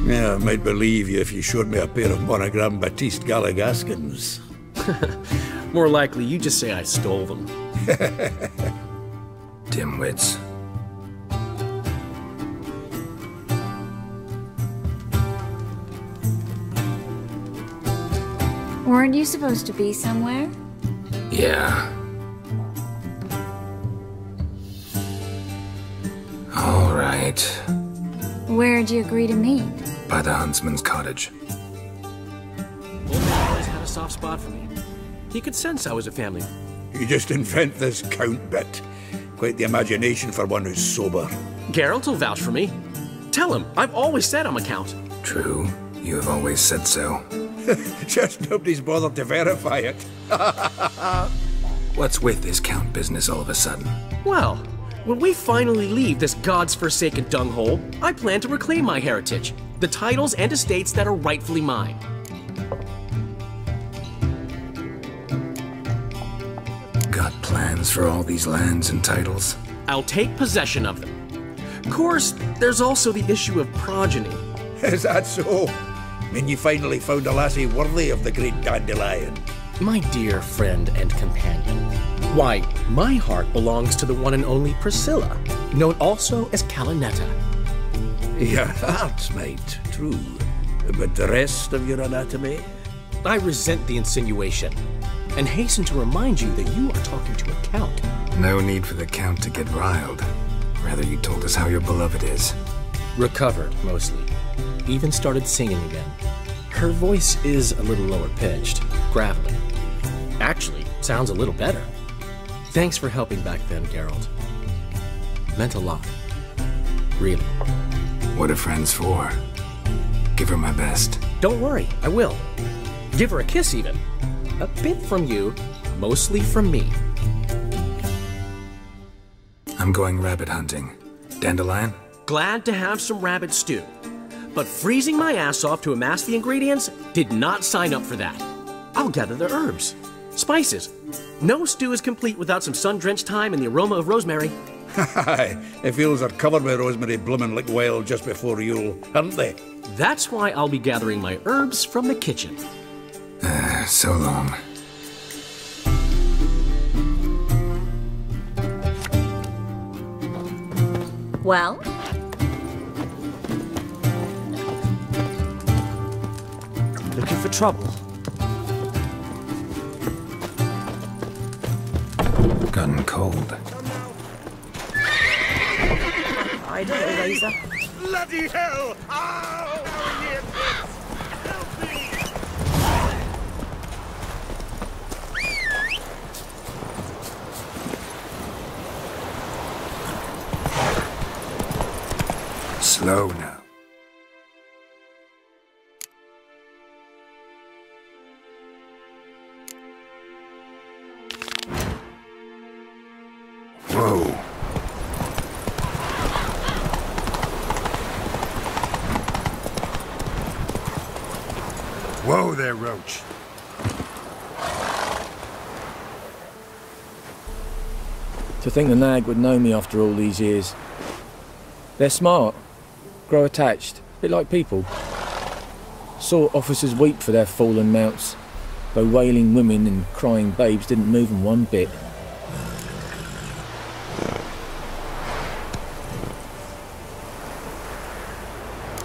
Yeah, I might believe you if you showed me a pair of monogram Batiste Galligaskins. More likely, you just say I stole them. Dimwits. Weren't you supposed to be somewhere? Yeah. All right. Where'd you agree to meet? By the huntsman's cottage. Old man always had a soft spot for me. He could sense I was a family. You just invent this count bit. Quite the imagination for one who's sober. Geralt will vouch for me. Tell him, I've always said I'm a count. True. You have always said so. Just nobody's bothered to verify it. What's with this count business all of a sudden? Well, when we finally leave this God's forsaken dunghole, I plan to reclaim my heritage, the titles and estates that are rightfully mine. Got plans for all these lands and titles? I'll take possession of them. Of course, there's also the issue of progeny. Is that so? I mean, you finally found a lassie worthy of the great dandelion. My dear friend and companion. Why, my heart belongs to the one and only Priscilla, known also as Calinetta. Your heart's mate, true. But the rest of your anatomy? I resent the insinuation, and hasten to remind you that you are talking to a count. No need for the count to get riled. Rather, you told us how your beloved is. Recovered, mostly. Even started singing again. Her voice is a little lower pitched, gravelly. Actually, sounds a little better. Thanks for helping back then, Geralt. Meant a lot. Really. What are friends for? Give her my best. Don't worry, I will. Give her a kiss, even. A bit from you, mostly from me. I'm going rabbit hunting. Dandelion? Glad to have some rabbit stew. But freezing my ass off to amass the ingredients did not sign up for that. I'll gather the herbs. Spices. No stew is complete without some sun-drenched thyme and the aroma of rosemary. Aye, the fields are covered with rosemary bloomin' like wild just before Yule, aren't they? That's why I'll be gathering my herbs from the kitchen. So long. Well? Looking for trouble? Gotten cold. I don't know, Razor. Bloody hell! Ow! Help me! Slow now. Whoa. Whoa there, Roach. To think the nag would know me after all these years. They're smart, grow attached, a bit like people. Saw officers weep for their fallen mounts, though wailing women and crying babes didn't move them one bit.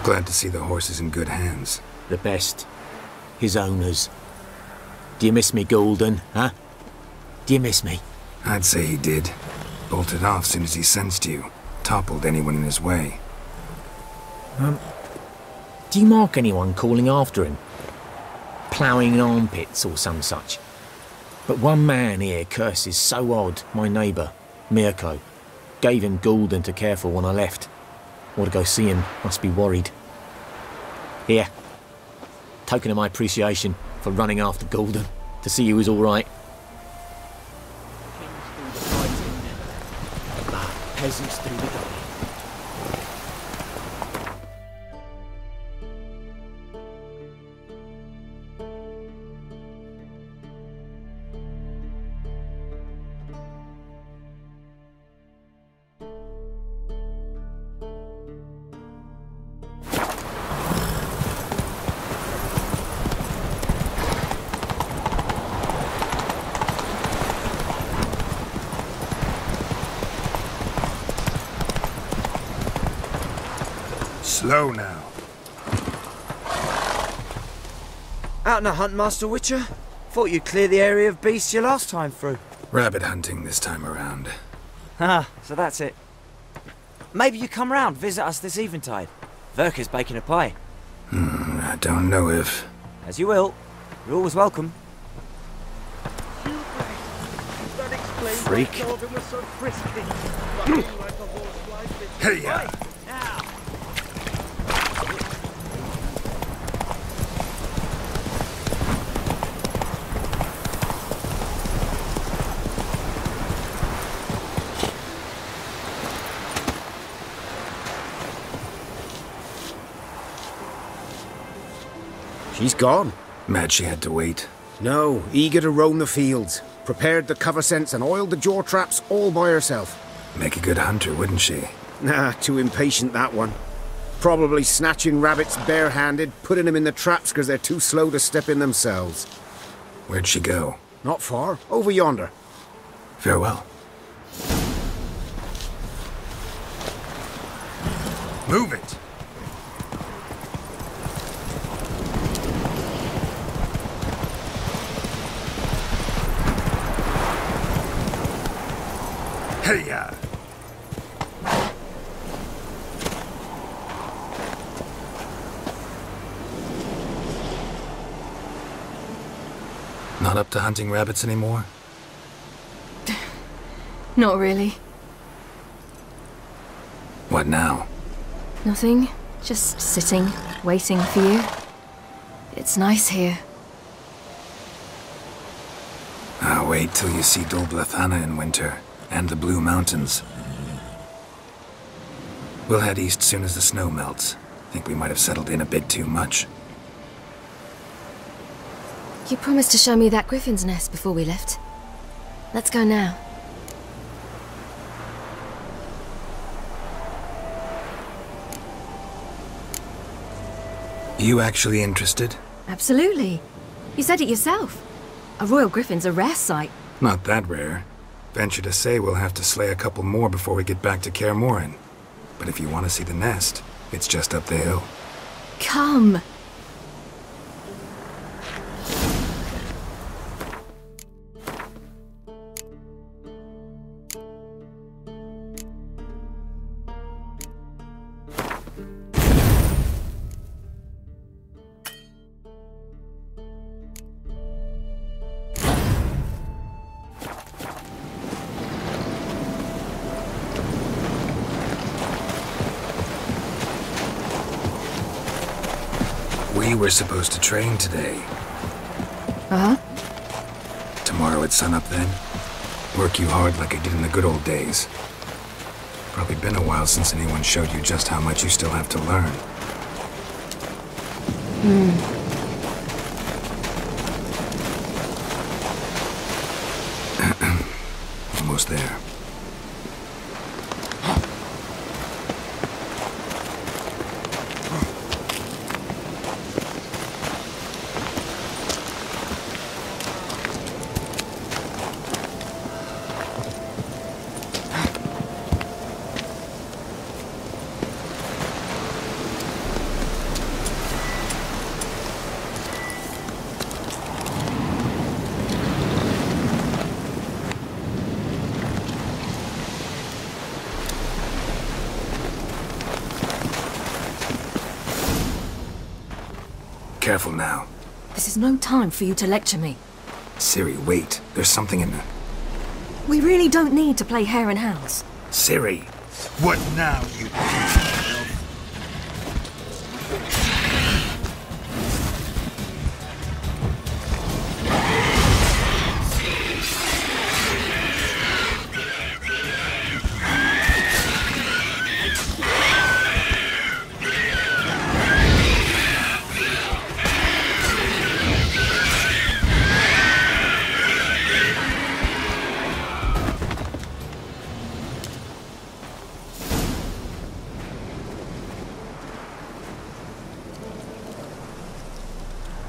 Glad to see the horses in good hands. The best. His owners. Do you miss me, Golden, huh? Do you miss me? I'd say he did. Bolted off soon as he sensed you. Toppled anyone in his way. Do you mark anyone calling after him? Ploughing in armpits or some such? But one man here curses so odd, my neighbour, Mirko. Gave him Golden to care for when I left. Want to go see him, must be worried. Here. Token of my appreciation for running after Gordon, to see he was all right. Peasants through the gully. Slow now. Out on a hunt, Master Witcher? Thought you'd clear the area of beasts your last time through. Rabbit hunting this time around. Ah, so that's it. Maybe you come round, visit us this eventide. Verka's baking a pie. I don't know if... As you will. You're always welcome. Freak. Hey, Now. She's gone. Mad she had to wait. No, eager to roam the fields. Prepared the cover scents and oiled the jaw traps all by herself. Make a good hunter, wouldn't she? Nah, too impatient, that one. Probably snatching rabbits barehanded, putting them in the traps because they're too slow to step in themselves. Where'd she go? Not far. Over yonder. Farewell. Move it! Hey-ya! Not up to hunting rabbits anymore? Not really. What now? Nothing. Just sitting, waiting for you. It's nice here. I'll wait till you see Dol Blathana in winter, and the Blue Mountains. We'll head east soon as the snow melts. Think we might have settled in a bit too much. You promised to show me that griffin's nest before we left. Let's go now. You actually interested? Absolutely. You said it yourself. A royal griffin's a rare sight. Not that rare. Venture to say we'll have to slay a couple more before we get back to Kaer Morhen. But if you want to see the nest, it's just up the hill. Come. We were supposed to train today. Uh-huh. Tomorrow at sunup then? Work you hard like I did in the good old days. Probably been a while since anyone showed you just how much you still have to learn. Almost there. Careful now. This is no time for you to lecture me. Ciri, wait. There's something in there. We really don't need to play hare and hounds. Ciri! What now, you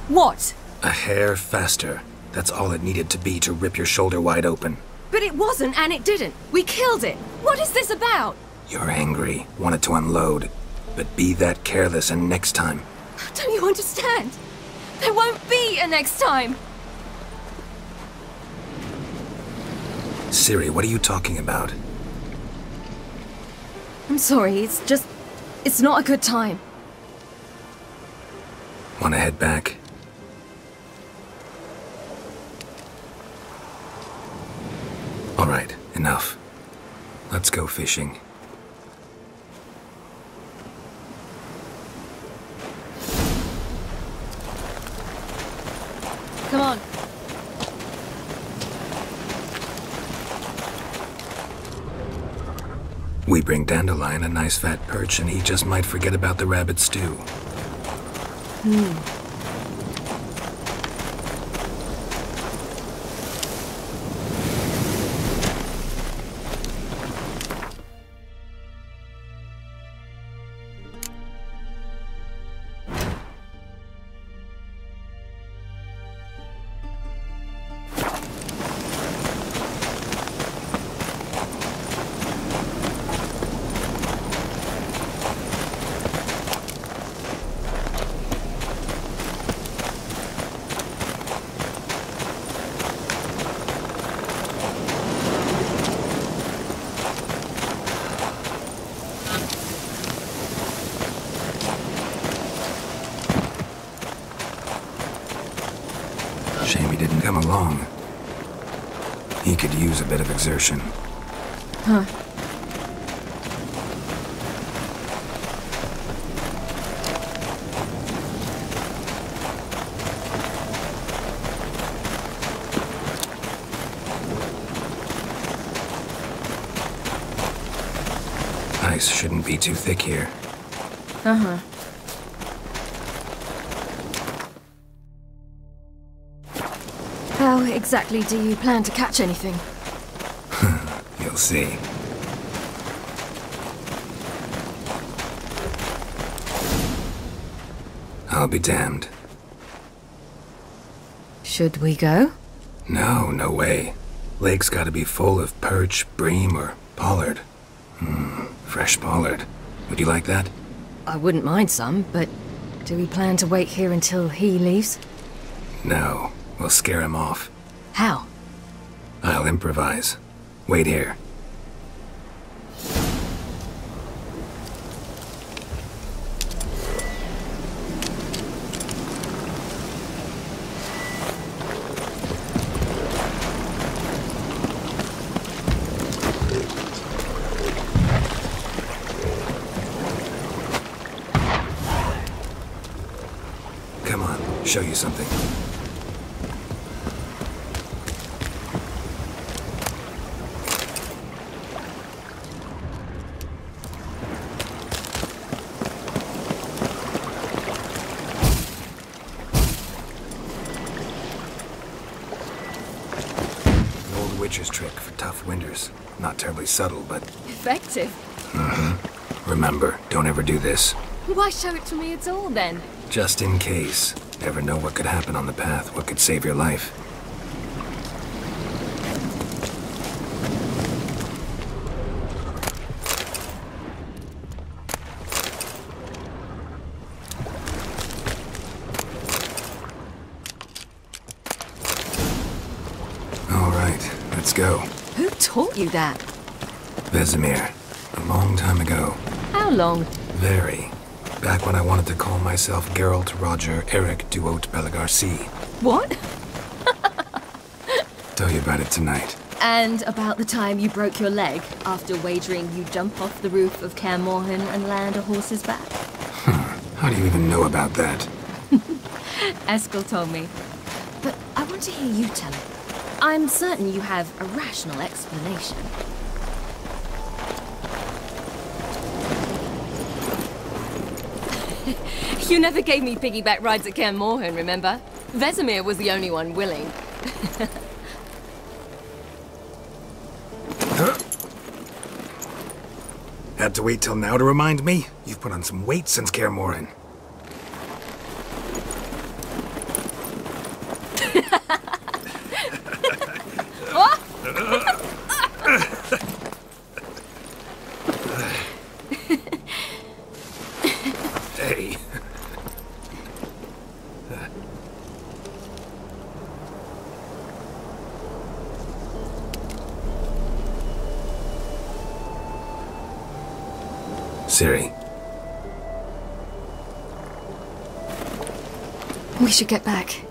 What? A hair faster. That's all it needed to be to rip your shoulder wide open. But it wasn't, and it didn't. We killed it. What is this about? You're angry, wanted to unload. But be that careless and next time. Don't you understand? There won't be a next time. Siri, what are you talking about? I'm sorry, it's not a good time. Want to head back? All right, enough. Let's go fishing. Come on. We bring Dandelion a nice fat perch and he just might forget about the rabbit stew. Shame he didn't come along. He could use a bit of exertion. Huh. Ice shouldn't be too thick here. Uh-huh. How exactly do you plan to catch anything? You'll see. I'll be damned. Should we go? No, no way. Lake's gotta be full of perch, bream, or pollard. Fresh pollard. Would you like that? I wouldn't mind some, but do we plan to wait here until he leaves? No. We'll scare him off. How? I'll improvise. Wait here. Come on, show you something. Witch's trick for tough winters. Not terribly subtle, but... Effective. Remember, don't ever do this. Why show it to me at all, then? Just in case. Never know what could happen on the path, what could save your life. All right, let's go. Who taught you that? Vesemir. A long time ago. How long? Very. Back when I wanted to call myself Geralt Roger Eric Duot Belagarcy. What? Tell you about it tonight. And about the time you broke your leg after wagering you jump off the roof of Kaer Morhen and land a horse's back? How do you even know about that? Eskel told me. But I want to hear you tell it. I'm certain you have a rational explanation. You never gave me piggyback rides at Kaer Morhen, remember? Vesemir was the only one willing. Had to wait till now to remind me? You've put on some weight since Kaer Morhen. Hey. Ciri. We should get back.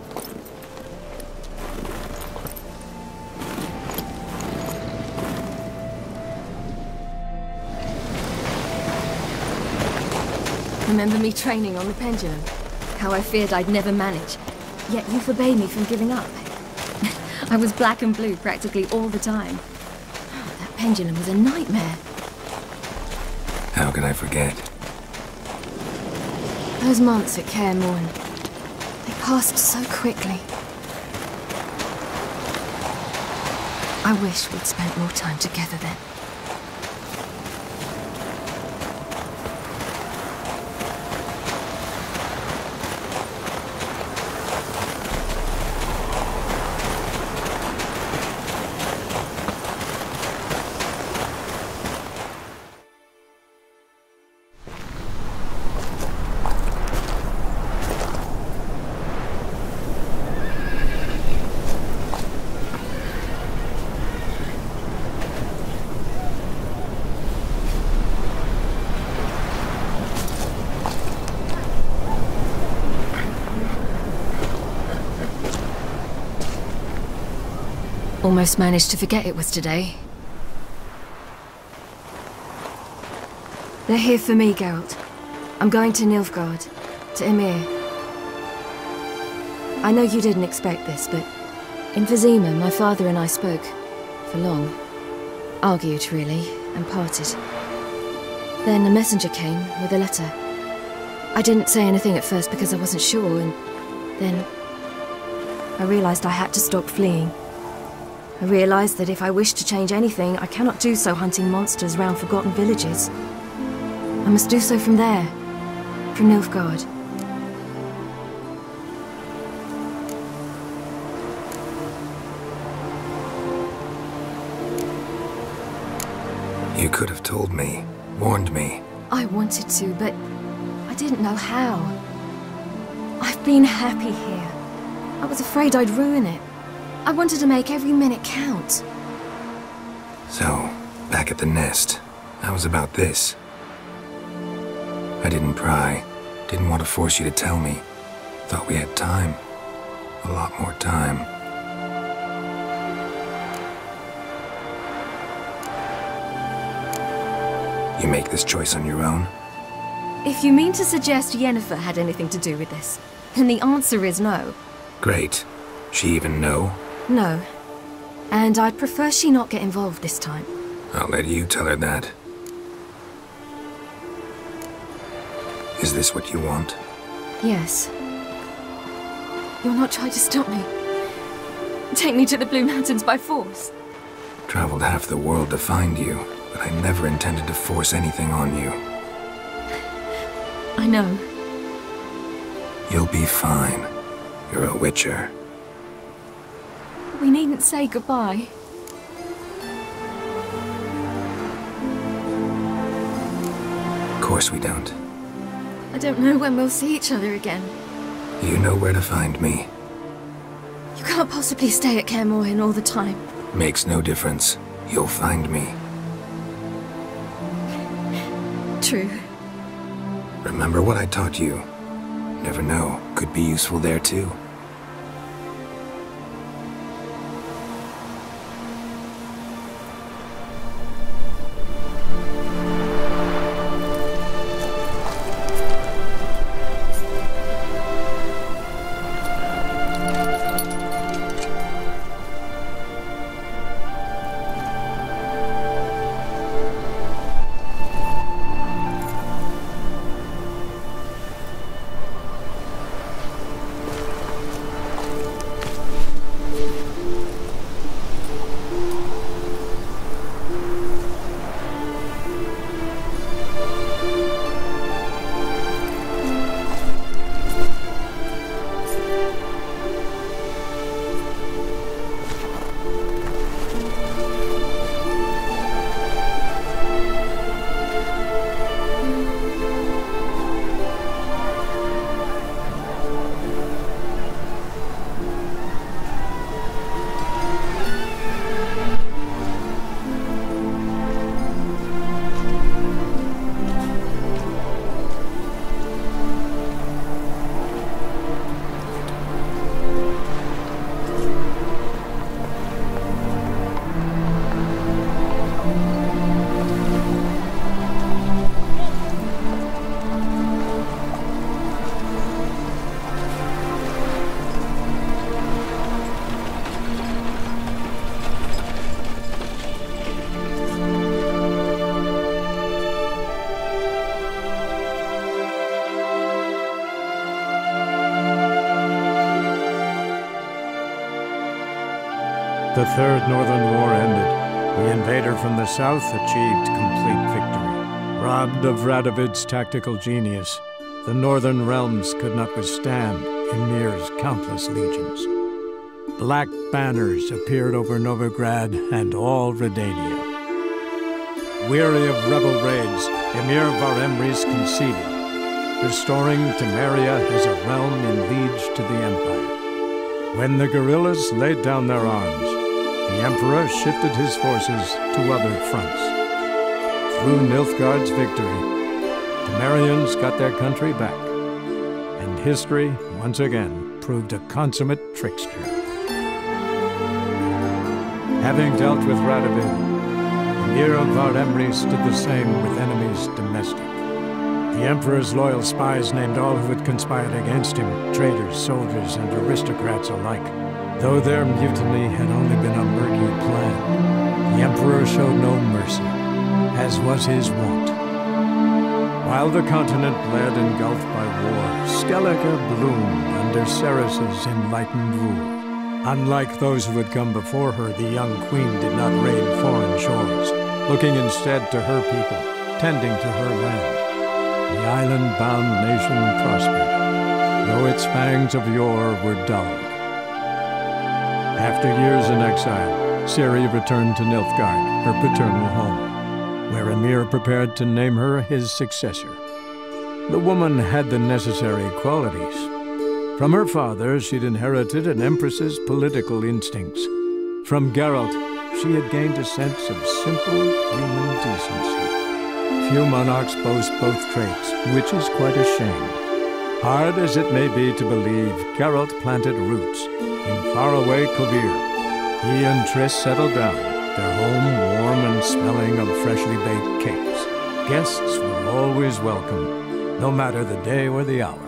Remember me training on the pendulum? How I feared I'd never manage. Yet you forbade me from giving up. I was black and blue practically all the time. That pendulum was a nightmare. How can I forget? Those months at Kaer Morhen, they passed so quickly. I wish we'd spent more time together then. Almost managed to forget it was today. They're here for me, Geralt. I'm going to Nilfgaard, to Emir. I know you didn't expect this, but in Vizima, my father and I spoke for long. Argued, really, and parted. Then a messenger came with a letter. I didn't say anything at first because I wasn't sure, and then I realized I had to stop fleeing. I realized that if I wish to change anything, I cannot do so hunting monsters round forgotten villages. I must do so from there, from Nilfgaard. You could have told me, warned me. I wanted to, but I didn't know how. I've been happy here. I was afraid I'd ruin it. I wanted to make every minute count. So, back at the nest, how was about this? I didn't pry. Didn't want to force you to tell me. Thought we had time. A lot more time. You make this choice on your own? If you mean to suggest Yennefer had anything to do with this, then the answer is no. Great. She even know? No. And I'd prefer she not get involved this time. I'll let you tell her that. Is this what you want? Yes. You're not trying to stop me. Take me to the Blue Mountains by force. Traveled half the world to find you, but I never intended to force anything on you. I know. You'll be fine. You're a Witcher. We needn't say goodbye. Of course we don't. I don't know when we'll see each other again. You know where to find me. You can't possibly stay at Kaer Morhen all the time. Makes no difference. You'll find me. True. Remember what I taught you. Never know, could be useful there too. The Third Northern War ended. The invader from the south achieved complete victory. Robbed of Radovid's tactical genius, the northern realms could not withstand Ymir's countless legions. Black banners appeared over Novigrad and all Redania. Weary of rebel raids, Ymir Varemres conceded, restoring Temeria as a realm in liege to the Empire. When the guerrillas laid down their arms, the Emperor shifted his forces to other fronts. Through Nilfgaard's victory, Temerians got their country back, and history, once again, proved a consummate trickster. Having dealt with Radovid, Ymir of Varemres did the same with enemies domestic. The Emperor's loyal spies named all who had conspired against him, traitors, soldiers, and aristocrats alike. Though their mutiny had only been a murky plan, the Emperor showed no mercy, as was his wont. While the continent bled engulfed by war, Skellige bloomed under Ceres's enlightened rule. Unlike those who had come before her, the young queen did not raid foreign shores, looking instead to her people, tending to her land. The island-bound nation prospered, though its fangs of yore were dulled. After years in exile, Ciri returned to Nilfgaard, her paternal home, where Ymir prepared to name her his successor. The woman had the necessary qualities. From her father, she'd inherited an empress's political instincts. From Geralt, she had gained a sense of simple human decency. Few monarchs boast both traits, which is quite a shame. Hard as it may be to believe, Geralt planted roots in faraway Kovir. He and Triss settled down, their home warm and smelling of freshly baked cakes. Guests were always welcome, no matter the day or the hour.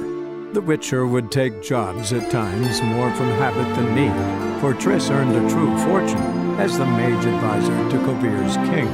The Witcher would take jobs at times more from habit than need, for Triss earned a true fortune as the mage advisor to Kovir's king.